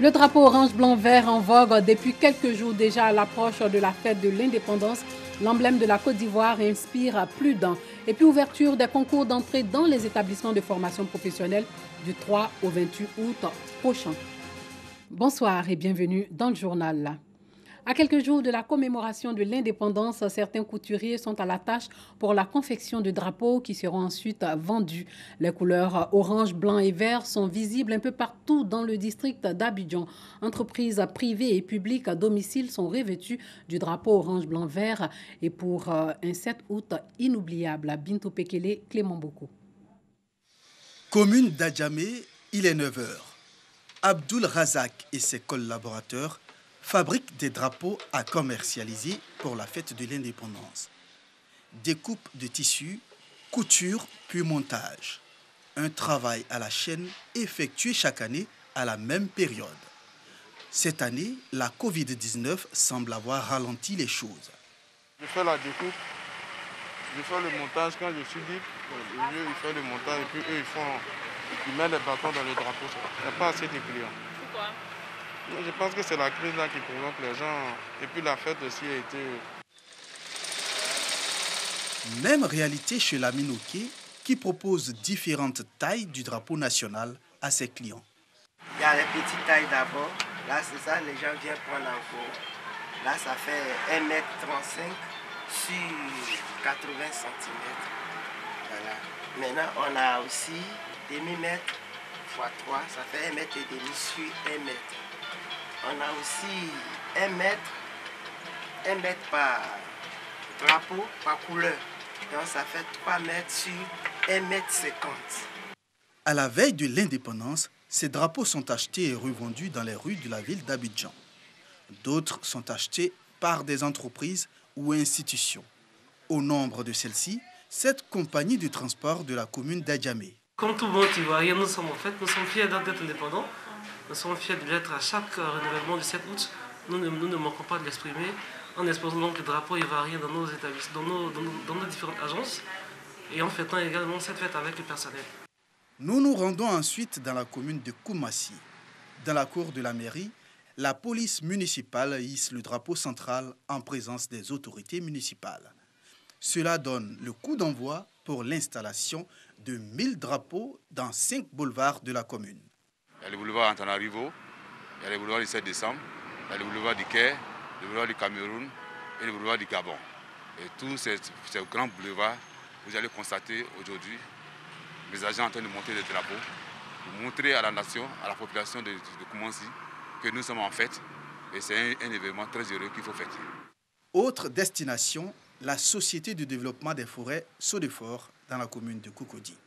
Le drapeau orange, blanc, vert en vogue depuis quelques jours déjà à l'approche de la fête de l'indépendance. L'emblème de la Côte d'Ivoire inspire plus d'un. Et puis ouverture des concours d'entrée dans les établissements de formation professionnelle du 3 au 28 août prochain. Bonsoir et bienvenue dans le journal. À quelques jours de la commémoration de l'indépendance, certains couturiers sont à la tâche pour la confection de drapeaux qui seront ensuite vendus. Les couleurs orange, blanc et vert sont visibles un peu partout dans le district d'Abidjan. Entreprises privées et publiques à domicile sont revêtues du drapeau orange, blanc, vert et pour un 7 août inoubliable. Bintou Pekele, Clément Boko. Commune d'Adjamé, il est 9 h. Abdul Razak et ses collaborateurs fabriquent des drapeaux à commercialiser pour la fête de l'indépendance. Découpe de tissus, couture puis montage. Un travail à la chaîne effectué chaque année à la même période. Cette année, la Covid-19 semble avoir ralenti les choses. Je fais la découpe, je fais le montage quand je suis libre. Il fait le montage et puis eux ils mettent les bâtons dans le drapeau. Il n'y a pas assez de clients. Pourquoi? Je pense que c'est la crise là qui provoque les gens. Et puis la fête aussi a été... Même réalité chez la Minoké qui propose différentes tailles du drapeau national à ses clients. Il y a les petites tailles d'abord. Là, c'est ça, les gens viennent prendre en cours. Là, ça fait 1,35 m sur 80 cm. Voilà. Maintenant, on a aussi demi-mètre x 3, ça fait 1,5 m sur 1 m. On a aussi 1 mètre par drapeau, par couleur. Donc ça fait 3 mètres sur 1,50 m. À la veille de l'indépendance, ces drapeaux sont achetés et revendus dans les rues de la ville d'Abidjan. D'autres sont achetés par des entreprises ou institutions. Au nombre de celles-ci, 7 compagnies de transport de la commune d'Adjamé. Comme tout bon Ivoirien, nous sommes fiers d'être indépendants. Nous sommes fiers de l'être à chaque renouvellement du 7 août. Nous ne manquons pas de l'exprimer en exposant donc le drapeau ivoirien dans nos établissements, dans nos différentes agences et en fêtant également cette fête avec le personnel. Nous nous rendons ensuite dans la commune de Koumassi. Dans la cour de la mairie, la police municipale hisse le drapeau central en présence des autorités municipales. Cela donne le coup d'envoi pour l'installation de 1000 drapeaux dans 5 boulevards de la commune. Il y a le boulevard Antananarivo, il y a le boulevard du 7 décembre, il y a le boulevard du Caire, le boulevard du Cameroun et le boulevard du Gabon. Et tous ces grands boulevards, vous allez constater aujourd'hui les agents en train de monter des drapeaux pour montrer à la nation, à la population de Koumassi que nous sommes en fête. Et c'est un événement très heureux qu'il faut fêter. Autre destination, la Société de développement des forêts Sodefort dans la commune de Cocody.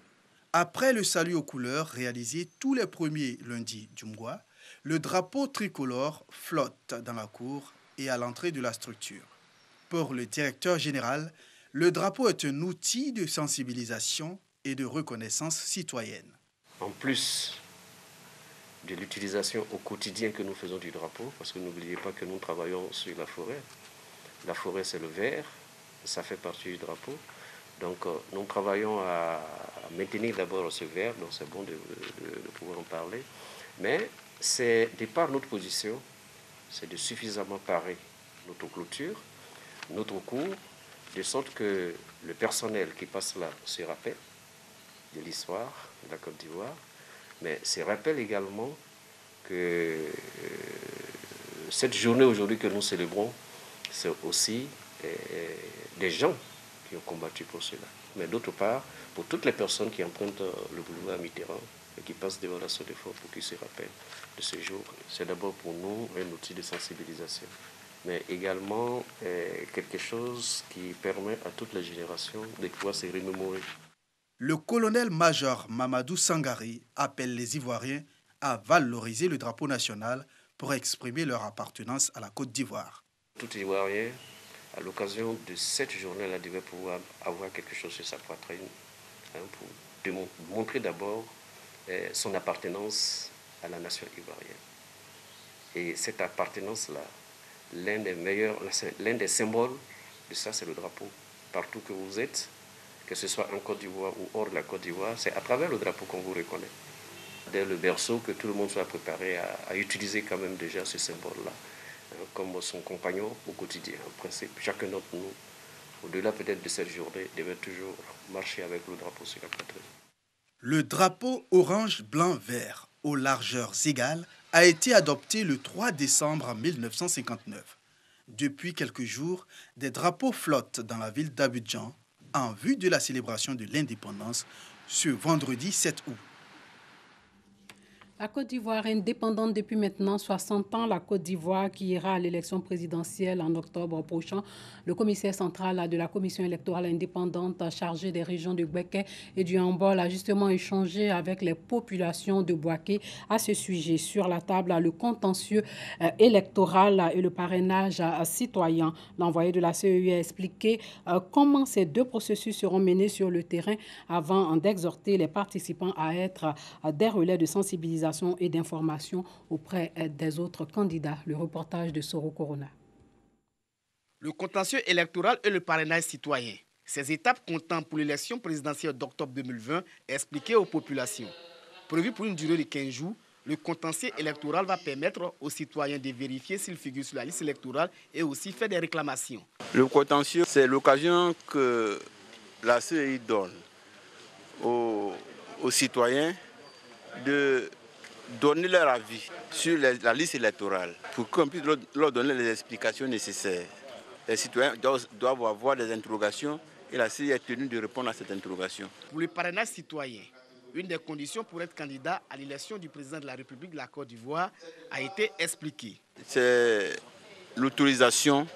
Après le salut aux couleurs réalisé tous les premiers lundis du mois, le drapeau tricolore flotte dans la cour et à l'entrée de la structure. Pour le directeur général, le drapeau est un outil de sensibilisation et de reconnaissance citoyenne. En plus de l'utilisation au quotidien que nous faisons du drapeau, parce que n'oubliez pas que nous travaillons sur la forêt. La forêt, c'est le vert, ça fait partie du drapeau. Donc nous travaillons à maintenir d'abord ce vert, donc c'est bon de pouvoir en parler. Mais c'est de par notre position, c'est de suffisamment parer notre clôture, notre cours, de sorte que le personnel qui passe là se rappelle de l'histoire de la Côte d'Ivoire, mais se rappelle également que cette journée aujourd'hui que nous célébrons, c'est aussi des gens qui ont combattu pour cela. Mais d'autre part, pour toutes les personnes qui empruntent le boulevard Mitterrand et qui passent devant la Sodefort pour qu'ils se rappellent de ce jour, c'est d'abord pour nous un outil de sensibilisation, mais également quelque chose qui permet à toutes les générations de pouvoir se remémorer. Le colonel-major Mamadou Sangari appelle les Ivoiriens à valoriser le drapeau national pour exprimer leur appartenance à la Côte d'Ivoire. Tout Ivoirien, à l'occasion de cette journée-là, devait pouvoir avoir quelque chose sur sa poitrine pour montrer d'abord son appartenance à la nation ivoirienne. Et cette appartenance-là, l'un des symboles de ça, c'est le drapeau. Partout que vous êtes, que ce soit en Côte d'Ivoire ou hors de la Côte d'Ivoire, c'est à travers le drapeau qu'on vous reconnaît. dès le berceau, que tout le monde soit préparé à utiliser quand même déjà ce symbole-là comme son compagnon au quotidien. En principe, chacun d'entre nous, au-delà peut-être de cette journée, devait toujours marcher avec le drapeau sur la poitrine. Le drapeau orange, blanc, vert, aux largeurs égales, a été adopté le 3 décembre 1959. Depuis quelques jours, des drapeaux flottent dans la ville d'Abidjan en vue de la célébration de l'indépendance ce vendredi 7 août. La Côte d'Ivoire indépendante depuis maintenant 60 ans. La Côte d'Ivoire qui ira à l'élection présidentielle en octobre prochain. Le commissaire central de la commission électorale indépendante chargé des régions de Bouaké et du Hambol a justement échangé avec les populations de Bouaké à ce sujet. Sur la table, le contentieux électoral et le parrainage citoyen. L'envoyé de la CEI a expliqué comment ces deux processus seront menés sur le terrain avant d'exhorter les participants à être des relais de sensibilisation et d'information auprès des autres candidats. Le reportage de Soro Corona. Le contentieux électoral et le parrainage citoyen. Ces étapes comptant pour l'élection présidentielle d'octobre 2020 expliquées aux populations. Prévu pour une durée de 15 jours, le contentieux électoral va permettre aux citoyens de vérifier s'ils figurent sur la liste électorale et aussi faire des réclamations. Le contentieux, c'est l'occasion que la CEI donne aux citoyens de donner leur avis sur la liste électorale pour qu'on puisse leur donner les explications nécessaires. Les citoyens doivent avoir des interrogations et la CEI est tenue de répondre à cette interrogation. Pour le parrainage citoyen, une des conditions pour être candidat à l'élection du président de la République de la Côte d'Ivoire a été expliquée. C'est l'autorisation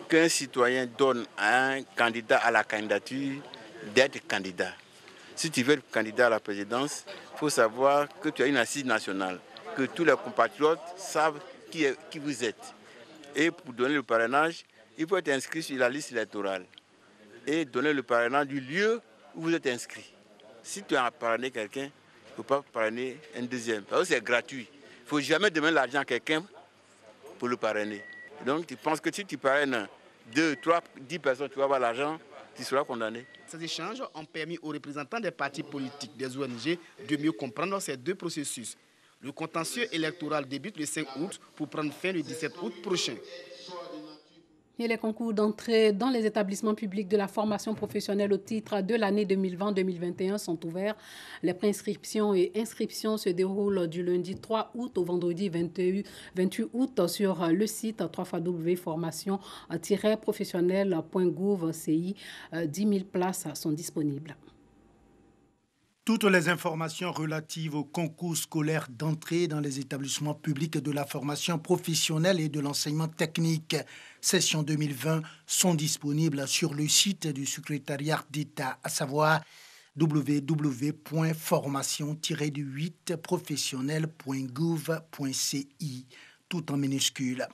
qu'un citoyen donne à un candidat à la candidature d'être candidat. Si tu veux être candidat à la présidence, il faut savoir que tu as une assise nationale, que tous les compatriotes savent qui vous êtes. Et pour donner le parrainage, il faut être inscrit sur la liste électorale et donner le parrainage du lieu où vous êtes inscrit. Si tu as parrainé quelqu'un, il ne faut pas parrainer un deuxième, parce que c'est gratuit. Il ne faut jamais demander l'argent à quelqu'un pour le parrainer. Donc tu penses que si tu parraines 2, 3, 10 personnes, tu vas avoir l'argent, tu seras condamné. Ces échanges ont permis aux représentants des partis politiques, des ONG, de mieux comprendre ces deux processus. Le contentieux électoral débute le 5 août pour prendre fin le 17 août prochain. Et les concours d'entrée dans les établissements publics de la formation professionnelle au titre de l'année 2020-2021 sont ouverts. Les préinscriptions et inscriptions se déroulent du lundi 3 août au vendredi 28 août sur le site www.formation-professionnelle.gouv.ci. 10 000 places sont disponibles. Toutes les informations relatives au concours scolaire d'entrée dans les établissements publics de la formation professionnelle et de l'enseignement technique session 2020 sont disponibles sur le site du secrétariat d'État, à savoir www.formation-8professionnel.gouv.ci, tout en minuscules.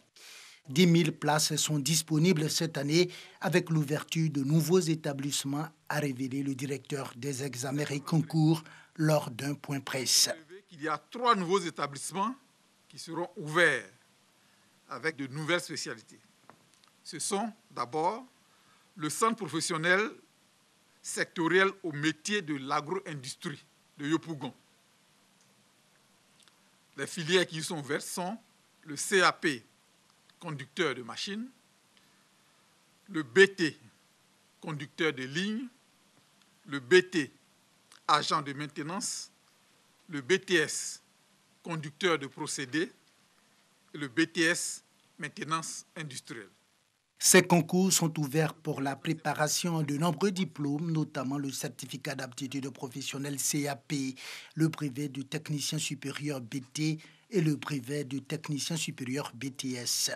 10 000 places sont disponibles cette année avec l'ouverture de nouveaux établissements, a révélé le directeur des examens et concours lors d'un point presse. Il y a 3 nouveaux établissements qui seront ouverts avec de nouvelles spécialités. Ce sont d'abord le centre professionnel sectoriel au métier de l'agro-industrie de Yopougon. Les filières qui y sont ouvertes sont le CAP, conducteur de machine, le BT, conducteur de ligne, le BT, agent de maintenance, le BTS, conducteur de procédés, et le BTS, maintenance industrielle. Ces concours sont ouverts pour la préparation de nombreux diplômes, notamment le certificat d'aptitude professionnelle CAP, le brevet de technicien supérieur BT et le brevet de technicien supérieur BTS.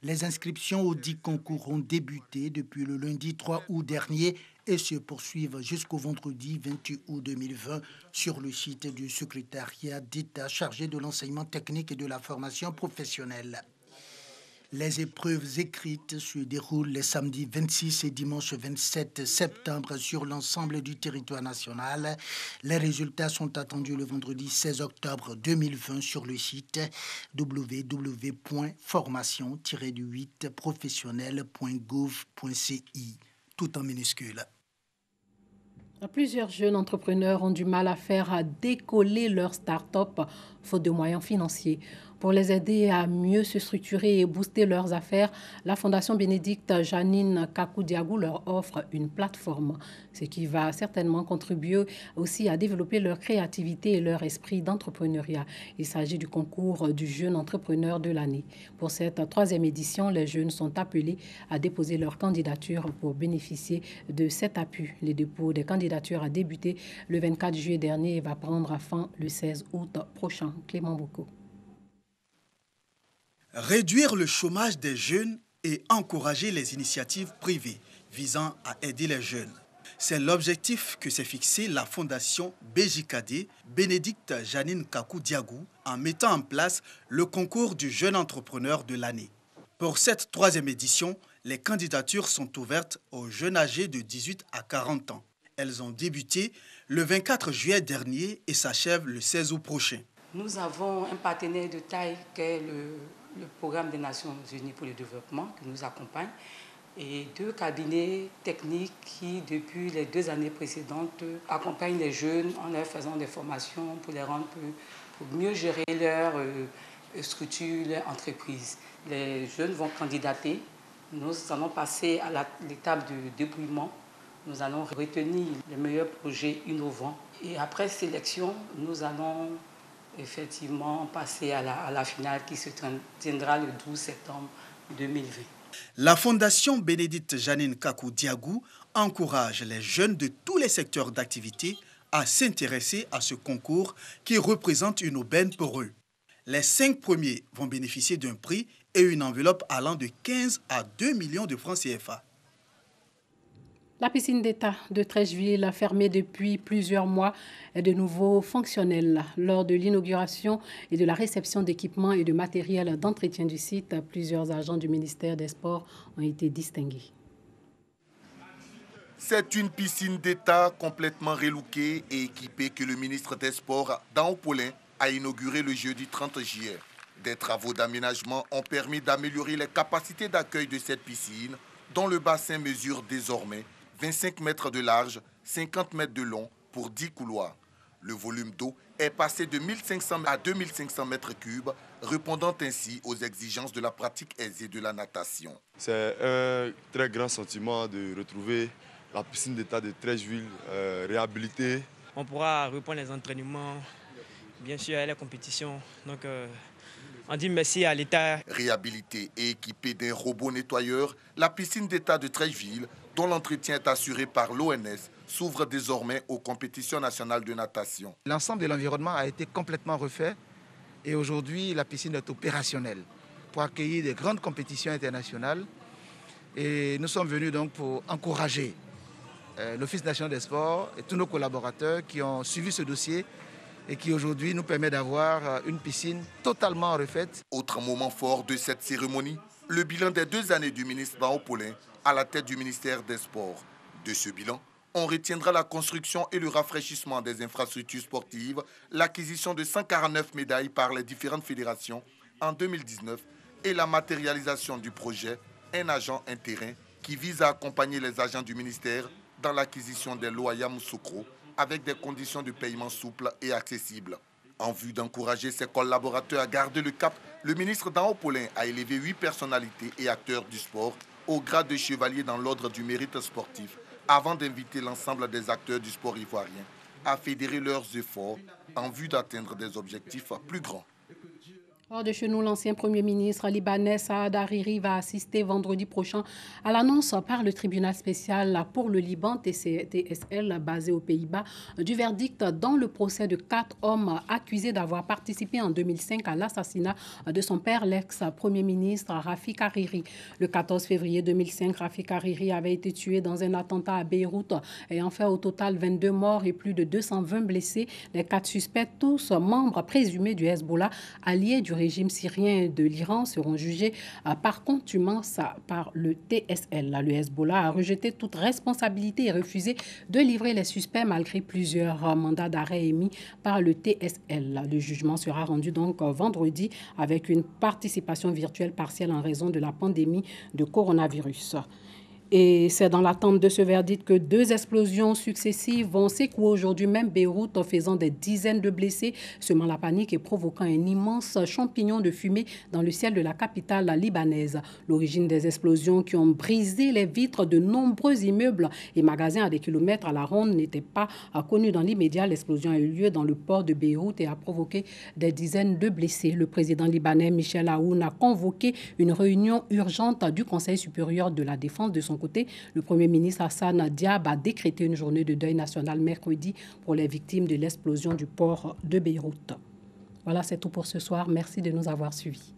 Les inscriptions aux 10 concours ont débuté depuis le lundi 3 août dernier et se poursuivent jusqu'au vendredi 28 août 2020 sur le site du secrétariat d'État chargé de l'enseignement technique et de la formation professionnelle. Les épreuves écrites se déroulent les samedis 26 et dimanche 27 septembre sur l'ensemble du territoire national. Les résultats sont attendus le vendredi 16 octobre 2020 sur le site www.formation-8professionnel.gouv.ci, tout en minuscules. Plusieurs jeunes entrepreneurs ont du mal à faire décoller leur start-up faute de moyens financiers. Pour les aider à mieux se structurer et booster leurs affaires, la Fondation Bénédicte Janine Kakou-Diagou leur offre une plateforme, ce qui va certainement contribuer aussi à développer leur créativité et leur esprit d'entrepreneuriat. Il s'agit du concours du jeune entrepreneur de l'année. Pour cette troisième édition, les jeunes sont appelés à déposer leur candidature pour bénéficier de cet appui. Les dépôts des candidatures a débuté le 24 juillet dernier et va prendre fin le 16 août prochain. Clément Boko. Réduire le chômage des jeunes et encourager les initiatives privées visant à aider les jeunes. C'est l'objectif que s'est fixé la Fondation BJKD, Bénédicte Janine Kakou-Diagou, en mettant en place le concours du jeune entrepreneur de l'année. Pour cette troisième édition, les candidatures sont ouvertes aux jeunes âgés de 18 à 40 ans. Elles ont débuté le 24 juillet dernier et s'achèvent le 16 août prochain. Nous avons un partenaire de taille qui est le Programme des Nations Unies pour le développement qui nous accompagne et 2 cabinets techniques qui, depuis les 2 années précédentes, accompagnent les jeunes en leur faisant des formations pour les rendre pour mieux gérer leur structure, leur entreprise. Les jeunes vont candidater. Nous allons passer à l'étape de dépouillement. Nous allons retenir les meilleurs projets innovants. Et après sélection, nous allons effectivement passer à la finale qui se tiendra le 12 septembre 2020. La Fondation Bénédicte Janine Kakou-Diagou encourage les jeunes de tous les secteurs d'activité à s'intéresser à ce concours qui représente une aubaine pour eux. Les 5 premiers vont bénéficier d'un prix et une enveloppe allant de 15 à 2 millions de francs CFA. La piscine d'État de Treichville, fermée depuis plusieurs mois, est de nouveau fonctionnelle. Lors de l'inauguration et de la réception d'équipements et de matériel d'entretien du site, plusieurs agents du ministère des Sports ont été distingués. C'est une piscine d'État complètement relookée et équipée que le ministre des Sports, Dan Paulin, a inauguré le jeudi 30 juillet. Des travaux d'aménagement ont permis d'améliorer les capacités d'accueil de cette piscine, dont le bassin mesure désormais 25 mètres de large, 50 mètres de long pour 10 couloirs. Le volume d'eau est passé de 1500 à 2500 mètres cubes, répondant ainsi aux exigences de la pratique aisée de la natation. C'est un très grand sentiment de retrouver la piscine d'État de Treichville réhabilitée. On pourra reprendre les entraînements, bien sûr, à la compétition. Donc, on dit merci à l'État. Réhabilitée et équipée d'un robot nettoyeur, la piscine d'État de Treichville, dont l'entretien est assuré par l'ONS, s'ouvre désormais aux compétitions nationales de natation. L'ensemble de l'environnement a été complètement refait et aujourd'hui la piscine est opérationnelle pour accueillir des grandes compétitions internationales. Et nous sommes venus donc pour encourager l'Office national des sports et tous nos collaborateurs qui ont suivi ce dossier et qui aujourd'hui nous permet d'avoir une piscine totalement refaite. Autre moment fort de cette cérémonie, le bilan des 2 années du ministre Dan Paulin à la tête du ministère des Sports. De ce bilan, on retiendra la construction et le rafraîchissement des infrastructures sportives, l'acquisition de 149 médailles par les différentes fédérations en 2019 et la matérialisation du projet « Un agent, un terrain » qui vise à accompagner les agents du ministère dans l'acquisition des lots à Yamoussoukro avec des conditions de paiement souples et accessibles. En vue d'encourager ses collaborateurs à garder le cap, le ministre Dan Paulin a élevé 8 personnalités et acteurs du sport au grade de chevalier dans l'ordre du mérite sportif, avant d'inviter l'ensemble des acteurs du sport ivoirien à fédérer leurs efforts en vue d'atteindre des objectifs plus grands. Hors de chez nous, l'ancien Premier ministre libanais Saad Hariri va assister vendredi prochain à l'annonce par le tribunal spécial pour le Liban, TSL, basé aux Pays-Bas, du verdict dans le procès de 4 hommes accusés d'avoir participé en 2005 à l'assassinat de son père, l'ex-Premier ministre Rafik Hariri. Le 14 février 2005, Rafik Hariri avait été tué dans un attentat à Beyrouth, ayant fait au total 22 morts et plus de 220 blessés. Les 4 suspects, tous membres présumés du Hezbollah, alliés du régime syrien de l'Iran, seront jugés par contumace par le TSL. Le Hezbollah a rejeté toute responsabilité et refusé de livrer les suspects malgré plusieurs mandats d'arrêt émis par le TSL. Le jugement sera rendu donc vendredi avec une participation virtuelle partielle en raison de la pandémie de coronavirus. Et c'est dans l'attente de ce verdict que 2 explosions successives vont secouer aujourd'hui même Beyrouth, faisant des dizaines de blessés, semant la panique et provoquant un immense champignon de fumée dans le ciel de la capitale libanaise. L'origine des explosions qui ont brisé les vitres de nombreux immeubles et magasins à des kilomètres à la ronde n'était pas connue dans l'immédiat. L'explosion a eu lieu dans le port de Beyrouth et a provoqué des dizaines de blessés. Le président libanais Michel Aoun a convoqué une réunion urgente du Conseil supérieur de la défense. De son côté, le Premier ministre Hassan Diab a décrété une journée de deuil national mercredi pour les victimes de l'explosion du port de Beyrouth. Voilà, c'est tout pour ce soir. Merci de nous avoir suivis.